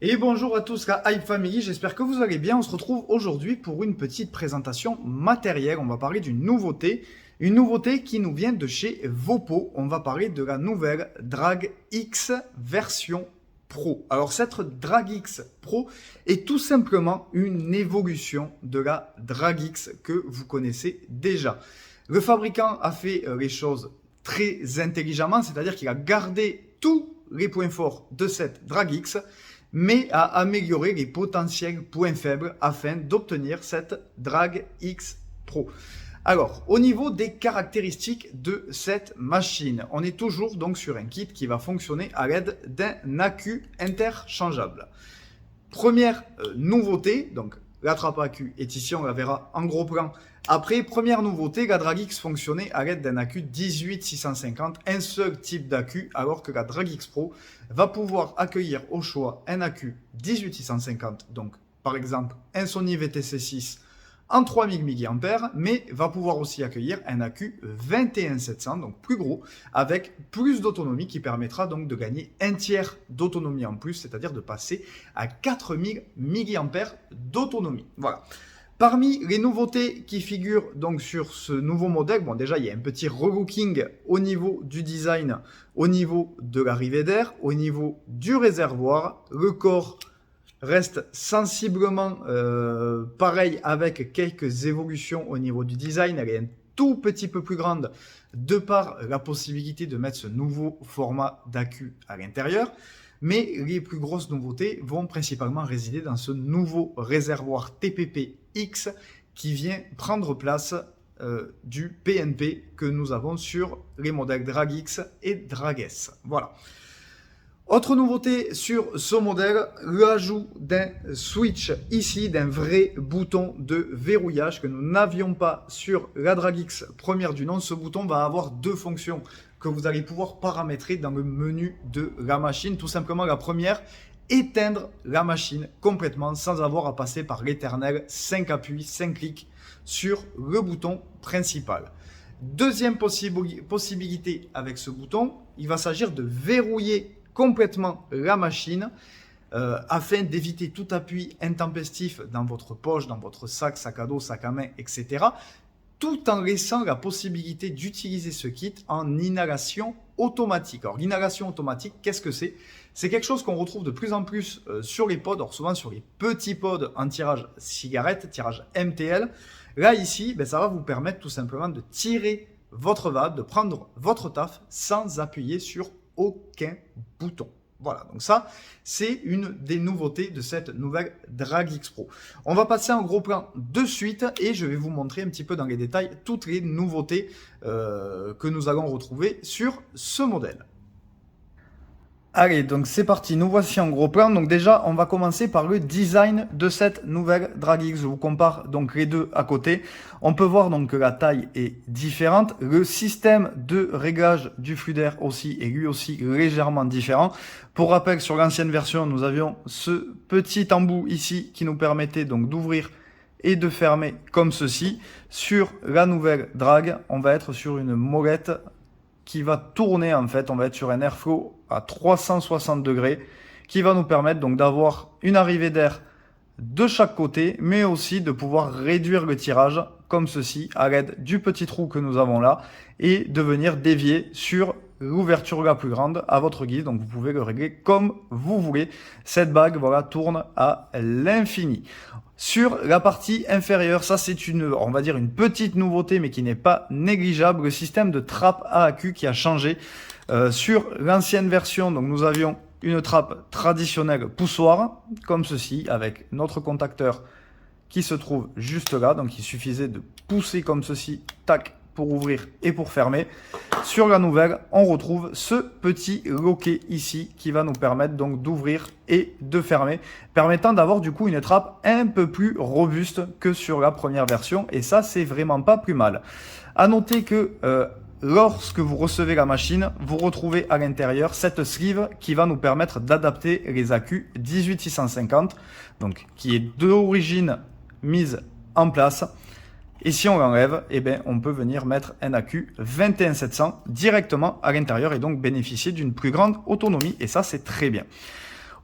Et bonjour à tous la Hype Family, j'espère que vous allez bien. On se retrouve aujourd'hui pour une petite présentation matérielle. On va parler d'une nouveauté qui nous vient de chez Vopo. On va parler de la nouvelle Drag X version Pro. Alors cette Drag X Pro est tout simplement une évolution de la Drag X que vous connaissez déjà. Le fabricant a fait les choses très intelligemment, c'est-à-dire qu'il a gardé tous les points forts de cette Drag X, mais a amélioré les potentiels points faibles afin d'obtenir cette Drag X Pro. Alors, au niveau des caractéristiques de cette machine, on est toujours donc sur un kit qui va fonctionner à l'aide d'un accu interchangeable. Première nouveauté, donc la trappe accu est ici, on la verra en gros plan. Après, première nouveauté, la Drag X fonctionnait à l'aide d'un accu 18650, un seul type d'accu, alors que la Drag X Pro va pouvoir accueillir au choix un accu 18650, donc par exemple un Sony VTC6 en 3000 mAh, mais va pouvoir aussi accueillir un accu 21700, donc plus gros, avec plus d'autonomie qui permettra donc de gagner un tiers d'autonomie en plus, c'est-à-dire de passer à 4000 mAh d'autonomie. Voilà. Parmi les nouveautés qui figurent donc sur ce nouveau modèle, bon déjà il y a un petit relooking au niveau du design, au niveau de l'arrivée d'air, au niveau du réservoir. Le corps reste sensiblement pareil avec quelques évolutions au niveau du design. Elle est un tout petit peu plus grande de par la possibilité de mettre ce nouveau format d'accu à l'intérieur. Mais les plus grosses nouveautés vont principalement résider dans ce nouveau réservoir TPP-X qui vient prendre place du PNP que nous avons sur les modèles Drag X et Drag S. Voilà. Autre nouveauté sur ce modèle, l'ajout d'un switch ici, d'un vrai bouton de verrouillage que nous n'avions pas sur la Drag X première du nom. Ce bouton va avoir deux fonctions que vous allez pouvoir paramétrer dans le menu de la machine. Tout simplement la première, éteindre la machine complètement sans avoir à passer par l'éternel 5 appuis, 5 clics sur le bouton principal. Deuxième possibilité avec ce bouton, il va s'agir de verrouiller complètement la machine afin d'éviter tout appui intempestif dans votre poche, dans votre sac, sac à dos, sac à main, etc. tout en laissant la possibilité d'utiliser ce kit en inhalation automatique. Alors l'inhalation automatique, qu'est-ce que c'est? C'est quelque chose qu'on retrouve de plus en plus sur les pods, alors souvent sur les petits pods en tirage cigarette, tirage MTL. Là ici, ça va vous permettre tout simplement de tirer votre vape, de prendre votre taf sans appuyer sur aucun bouton. Voilà, donc ça, c'est une des nouveautés de cette nouvelle Drag X Pro. On va passer en gros plan de suite et je vais vous montrer un petit peu dans les détails toutes les nouveautés que nous allons retrouver sur ce modèle. Allez, donc c'est parti, nous voici en gros plan. Donc déjà, on va commencer par le design de cette nouvelle Drag X. Je vous compare donc les deux à côté. On peut voir donc que la taille est différente. Le système de réglage du flux d'air aussi est lui aussi légèrement différent. Pour rappel, sur l'ancienne version, nous avions ce petit embout ici qui nous permettait donc d'ouvrir et de fermer comme ceci. Sur la nouvelle Drag, on va être sur une molette qui va tourner en fait, on va être sur un airflow à 360 degrés qui va nous permettre donc d'avoir une arrivée d'air de chaque côté, mais aussi de pouvoir réduire le tirage comme ceci à l'aide du petit trou que nous avons là et de venir dévier sur l'ouverture la plus grande à votre guise. Donc vous pouvez le régler comme vous voulez. Cette bague voilà tourne à l'infini. Sur la partie inférieure, ça c'est on va dire une petite nouveauté mais qui n'est pas négligeable, le système de trappe à accu qui a changé. Sur l'ancienne version, donc nous avions une trappe traditionnelle poussoir comme ceci avec notre contacteur qui se trouve juste là. Donc il suffisait de pousser comme ceci, tac, pour ouvrir et pour fermer. Sur la nouvelle, on retrouve ce petit loquet ici qui va nous permettre donc d'ouvrir et de fermer, permettant d'avoir du coup une trappe un peu plus robuste que sur la première version et ça c'est vraiment pas plus mal. À noter que lorsque vous recevez la machine, vous retrouvez à l'intérieur cette sleeve qui va nous permettre d'adapter les accus 18650, donc qui est d'origine mise en place. Et si on l'enlève, on peut venir mettre un accu 21700 directement à l'intérieur et donc bénéficier d'une plus grande autonomie. Et ça, c'est très bien.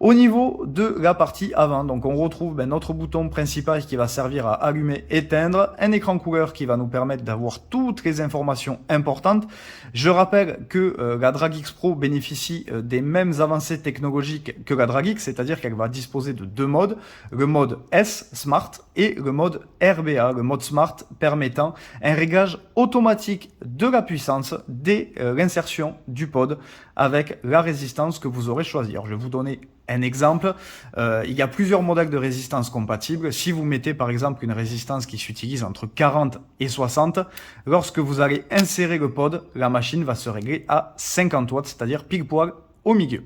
Au niveau de la partie avant, donc on retrouve notre bouton principal qui va servir à allumer, éteindre, un écran couleur qui va nous permettre d'avoir toutes les informations importantes. Je rappelle que la Drag X Pro bénéficie des mêmes avancées technologiques que la Drag X, c'est-à-dire qu'elle va disposer de deux modes, le mode S Smart et le mode RBA, le mode Smart permettant un réglage automatique de la puissance dès l'insertion du pod avec la résistance que vous aurez choisie. Alors, je vais vous donner un exemple. Il y a plusieurs modèles de résistance compatibles. Si vous mettez par exemple une résistance qui s'utilise entre 40 et 60, lorsque vous allez insérer le pod, la machine va se régler à 50 watts, c'est-à-dire pile poil au milieu.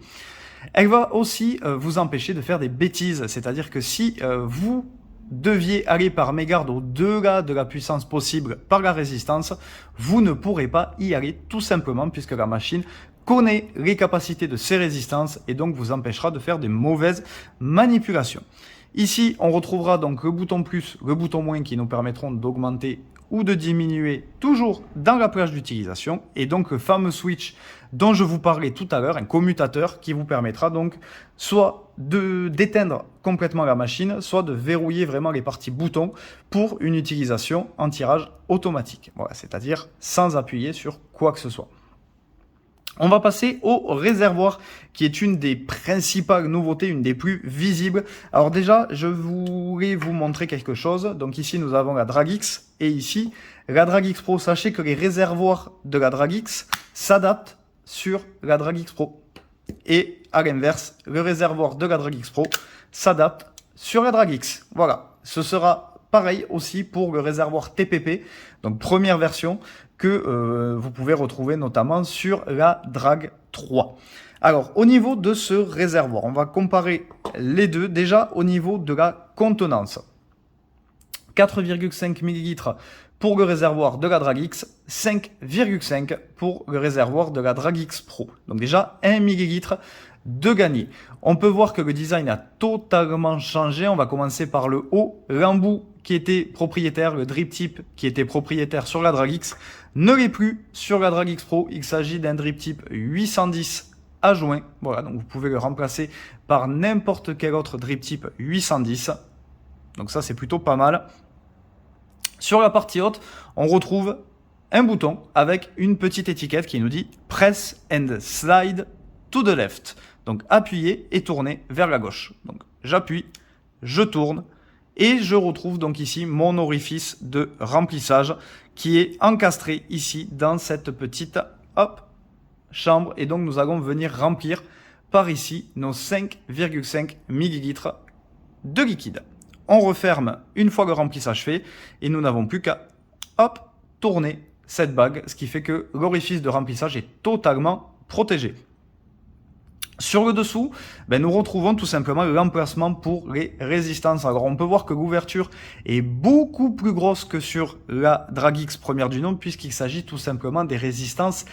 Elle va aussi vous empêcher de faire des bêtises, c'est-à-dire que si vous deviez aller par mégarde au-delà de la puissance possible par la résistance, vous ne pourrez pas y aller tout simplement puisque la machine connaît les capacités de ces résistances et donc vous empêchera de faire des mauvaises manipulations. Ici, on retrouvera donc le bouton plus, le bouton moins qui nous permettront d'augmenter ou de diminuer toujours dans la plage d'utilisation et donc le fameux switch dont je vous parlais tout à l'heure, un commutateur qui vous permettra donc soit d'éteindre complètement la machine, soit de verrouiller vraiment les parties boutons pour une utilisation en tirage automatique. Voilà, c'est-à-dire sans appuyer sur quoi que ce soit. On va passer au réservoir qui est une des principales nouveautés, une des plus visibles. Alors déjà, je voulais vous montrer quelque chose. Donc ici, nous avons la Drag X et ici, la Drag X Pro. Sachez que les réservoirs de la Drag X s'adaptent sur la Drag X Pro. Et à l'inverse, le réservoir de la Drag X Pro s'adapte sur la Drag X. Voilà, ce sera pareil aussi pour le réservoir TPP, donc première version, que vous pouvez retrouver notamment sur la Drag 3. Alors, au niveau de ce réservoir, on va comparer les deux. Déjà, au niveau de la contenance. 4,5 ml pour le réservoir de la Drag X, 5,5 pour le réservoir de la Drag X Pro. Donc déjà, 1 ml de gagné. On peut voir que le design a totalement changé. On va commencer par le haut. L'embout qui était propriétaire, le drip tip qui était propriétaire sur la Drag X, ne l'est plus sur la Drag X Pro. Il s'agit d'un drip tip 810 à joint. Voilà, donc vous pouvez le remplacer par n'importe quel autre drip tip 810. Donc ça, c'est plutôt pas mal. Sur la partie haute, on retrouve un bouton avec une petite étiquette qui nous dit « Press and slide to the left ». Donc appuyez et tournez vers la gauche. Donc j'appuie, je tourne et je retrouve donc ici mon orifice de remplissage qui est encastré ici dans cette petite chambre. Et donc nous allons venir remplir par ici nos 5,5 ml de liquide. On referme une fois le remplissage fait et nous n'avons plus qu'à tourner cette bague, ce qui fait que l'orifice de remplissage est totalement protégé. Sur le dessous, nous retrouvons tout simplement l'emplacement pour les résistances. Alors on peut voir que l'ouverture est beaucoup plus grosse que sur la Drag X première du nom puisqu'il s'agit tout simplement des résistances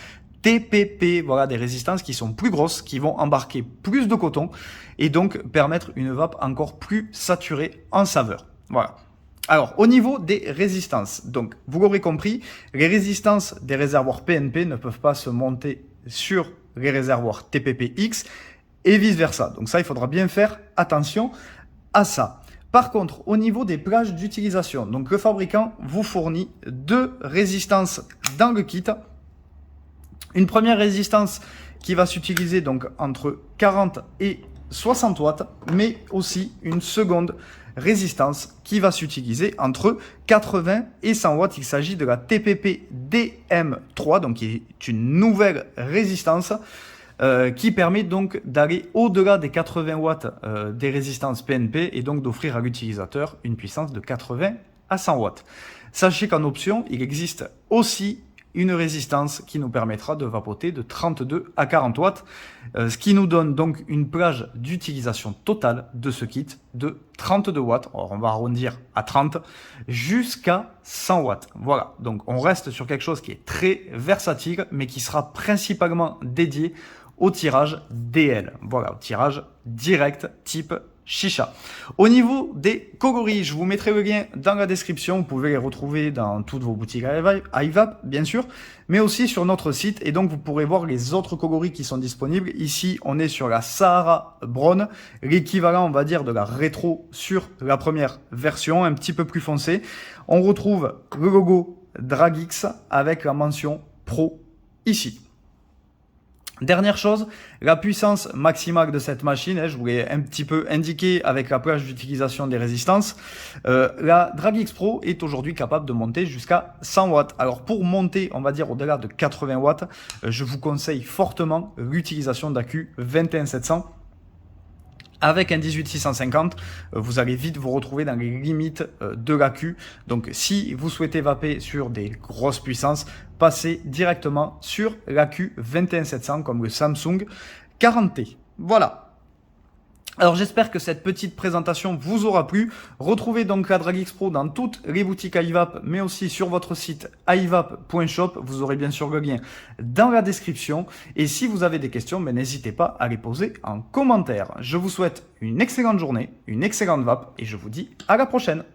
TPP, voilà, des résistances qui sont plus grosses, qui vont embarquer plus de coton et donc permettre une vape encore plus saturée en saveur. Voilà. Alors, au niveau des résistances, donc vous l'aurez compris, les résistances des réservoirs PNP ne peuvent pas se monter sur les réservoirs TPP-X et vice versa. Donc ça, il faudra bien faire attention à ça. Par contre, au niveau des plages d'utilisation, donc le fabricant vous fournit deux résistances dans le kit. Une première résistance qui va s'utiliser donc entre 40 et 60 watts, mais aussi une seconde résistance qui va s'utiliser entre 80 et 100 watts. Il s'agit de la TPP DM3, donc qui est une nouvelle résistance qui permet donc d'aller au-delà des 80 watts des résistances PNP et donc d'offrir à l'utilisateur une puissance de 80 à 100 watts. Sachez qu'en option, il existe aussi une résistance qui nous permettra de vapoter de 32 à 40 watts, ce qui nous donne donc une plage d'utilisation totale de ce kit de 32 watts, alors on va arrondir à 30, jusqu'à 100 watts. Voilà, donc on reste sur quelque chose qui est très versatile, mais qui sera principalement dédié au tirage DL, voilà, au tirage direct type chicha. Au niveau des coloris, je vous mettrai le lien dans la description. Vous pouvez les retrouver dans toutes vos boutiques iVap, bien sûr, mais aussi sur notre site. Et donc, vous pourrez voir les autres coloris qui sont disponibles. Ici, on est sur la Sahara Brown, l'équivalent, on va dire, de la rétro sur la première version, un petit peu plus foncé. On retrouve le logo Dragix avec la mention Pro ici. Dernière chose, la puissance maximale de cette machine, je vous l'ai un petit peu indiqué avec la plage d'utilisation des résistances. La Dragix Pro est aujourd'hui capable de monter jusqu'à 100 watts. Alors pour monter, on va dire au-delà de 80 watts, je vous conseille fortement l'utilisation d'accu 21700. Avec un 18650, vous allez vite vous retrouver dans les limites de l'accu. Donc si vous souhaitez vaper sur des grosses puissances, passez directement sur l'accu 21700 comme le Samsung 40T. Voilà. Alors j'espère que cette petite présentation vous aura plu. Retrouvez donc la Dragix Pro dans toutes les boutiques iVap, mais aussi sur votre site ivap.shop. Vous aurez bien sûr le lien dans la description. Et si vous avez des questions, n'hésitez pas à les poser en commentaire. Je vous souhaite une excellente journée, une excellente vape et je vous dis à la prochaine.